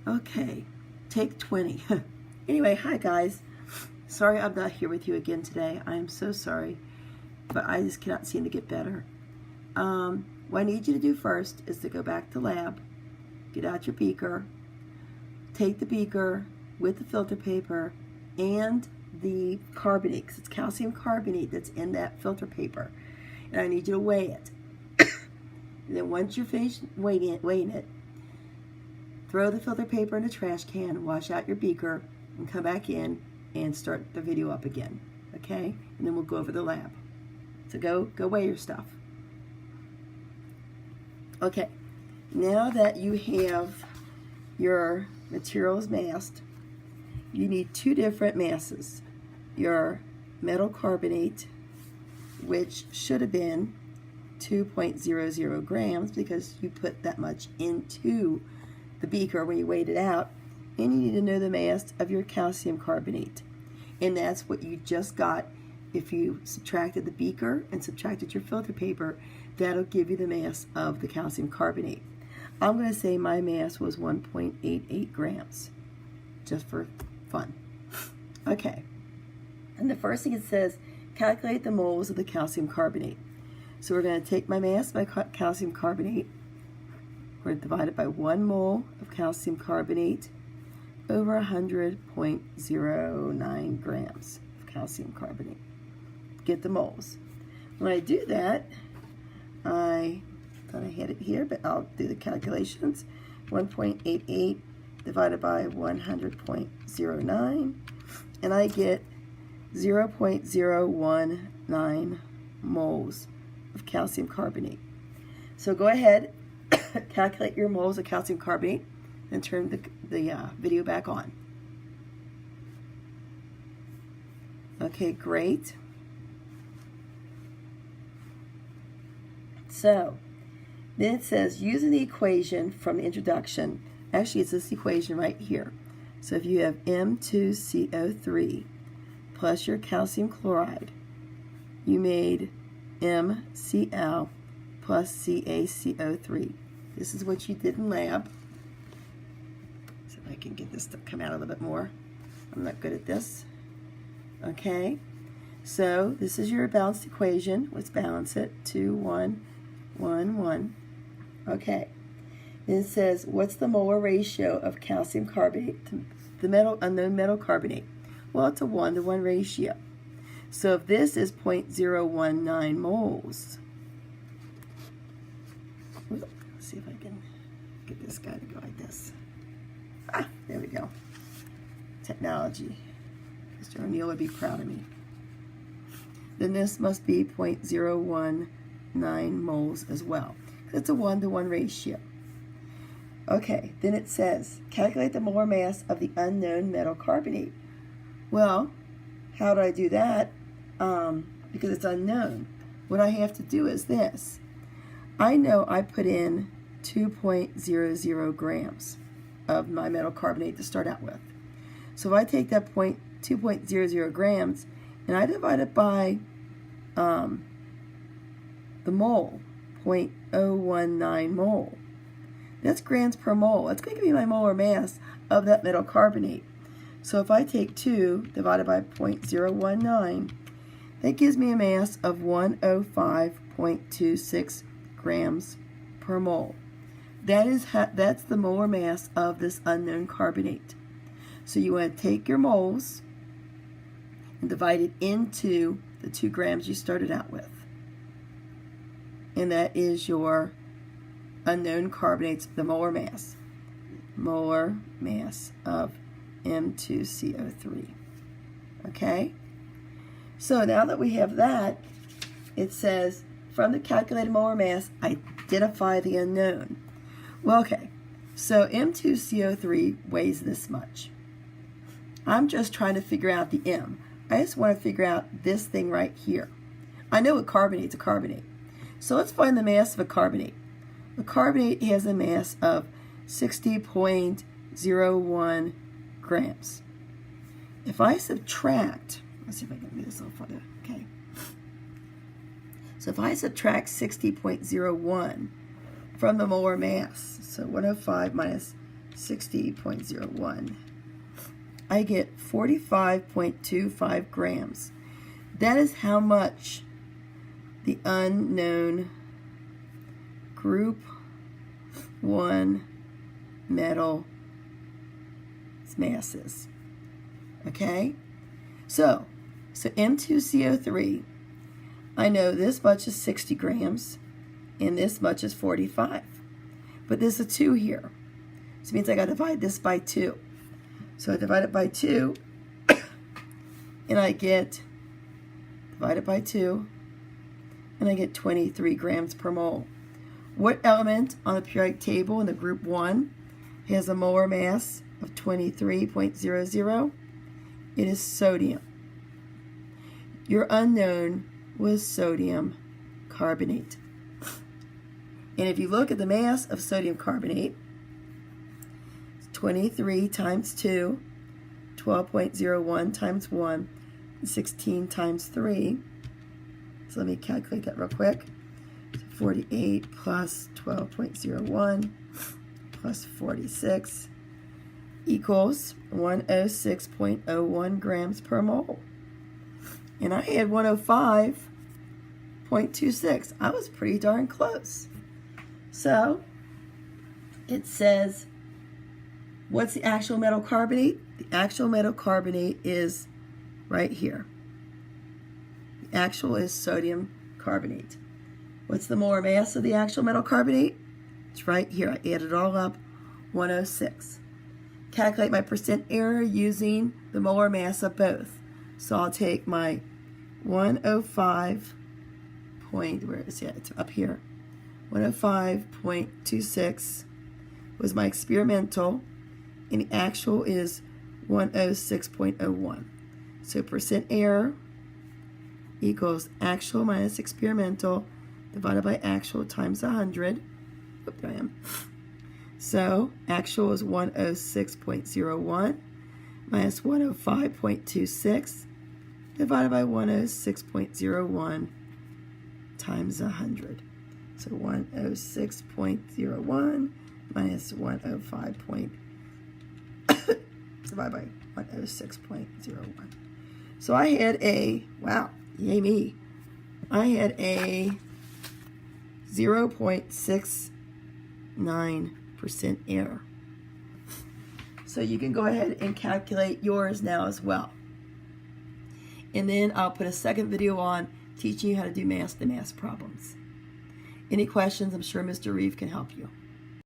Okay, take 20. Anyway, hi guys. Sorry I'm not here with you again today. I am so sorry, but I just cannot seem to get better. What I need you to do first is to go back to lab, get out your beaker, take the beaker with the filter paper and the carbonate, because it's calcium carbonate that's in that filter paper, and I need you to weigh it. And then once you're finished weighing it, throw the filter paper in the trash can, wash out your beaker, and come back in and start the video up again, okay? And then we'll go over the lab. So go weigh your stuff. Okay, now that you have your materials massed, you need two different masses. Your metal carbonate, which should have been 2.00 grams because you put that much into the beaker when you weighed it out, and you need to know the mass of your calcium carbonate. And that's what you just got. If you subtracted the beaker and subtracted your filter paper, that'll give you the mass of the calcium carbonate. I'm going to say my mass was 1.88 grams, just for fun. Okay, and the first thing it says, calculate the moles of the calcium carbonate. So we're going to take my mass by calcium carbonate. We're going to divide it by 1 mole of calcium carbonate over 100.09 grams of calcium carbonate. Get the moles. When I do that, I thought I had it here, but I'll do the calculations. 1.88 divided by 100.09, and I get 0.019 moles of calcium carbonate. So go ahead, calculate your moles of calcium carbonate, and turn the video back on. Okay, great. So then it says, using the equation from the introduction, actually it's this equation right here. So if you have M2CO3 plus your calcium chloride, you made MCl plus CaCO3. This is what you did in lab. So if I can get this to come out a little bit more. I'm not good at this. Okay, so this is your balanced equation. Let's balance it. 2, 1, 1, 1. Okay, then it says, what's the molar ratio of calcium carbonate to the unknown metal carbonate? Well, it's a 1-to-1 ratio. So if this is 0.019 moles, let's see if I can get this guy to go like this. Ah, there we go. Technology. Mr. O'Neill would be proud of me. Then this must be 0.019 moles as well. It's a 1-to-1 ratio. Okay, then it says, calculate the molar mass of the unknown metal carbonate. Well, how do I do that? Because it's unknown. What I have to do is this. I know I put in 2.00 grams of my metal carbonate to start out with. So if I take that 2.00 grams and I divide it by the mole, 0.019 mole, that's grams per mole. That's going to give me my molar mass of that metal carbonate. So if I take 2 divided by 0.019, that gives me a mass of 105.26 grams per mole. That's the molar mass of this unknown carbonate. So you want to take your moles and divide it into the 2 grams you started out with. And that is your unknown carbonates, the molar mass. Molar mass of M2CO3. Okay? So now that we have that, it says, from the calculated molar mass, identify the unknown. Well, okay, so M2CO3 weighs this much. I'm just trying to figure out the M. I just want to figure out this thing right here. I know a carbonate's a carbonate. So let's find the mass of a carbonate. A carbonate has a mass of 60.01 grams. If I subtract, let's see if I can move this a little further. Okay. So if I subtract 60.01 from the molar mass, so 105 minus 60.01. I get 45.25 grams. That is how much the unknown group 1 metal mass is. Okay? So M2CO3, I know this much is 60 grams and this much is 45. But there's a 2 here. So it means I got to divide this by 2. So I divide it by 2 and I get, divide it by 2, and I get 23 grams per mole. What element on the periodic table in the group 1 has a molar mass of 23.00? It is sodium. Your unknown was sodium carbonate. And if you look at the mass of sodium carbonate, it's 23 times 2, 12.01 times 1, 16 times 3. So let me calculate that real quick. 48 plus 12.01 plus 46 equals 106.01 grams per mole. And I had 105.26. I was pretty darn close. So it says, what's the actual metal carbonate? The actual metal carbonate is right here. The actual is sodium carbonate. What's the molar mass of the actual metal carbonate? It's right here. I added it all up, 106. Calculate my percent error using the molar mass of both. So I'll take my 105 point, where is it? It's up here. 105.26 was my experimental, and the actual is 106.01. So percent error equals actual minus experimental divided by actual times 100. Oop, there I am. So actual is 106.01 minus 105.26 divided by 106.01 times 100. So 106.01 minus 105. Divided by 106.01. So I had a, wow, yay me. I had a 0.69% error. So you can go ahead and calculate yours now as well. And then I'll put a second video on teaching you how to do mass-to-mass problems. Any questions? I'm sure Mr. Reeve can help you.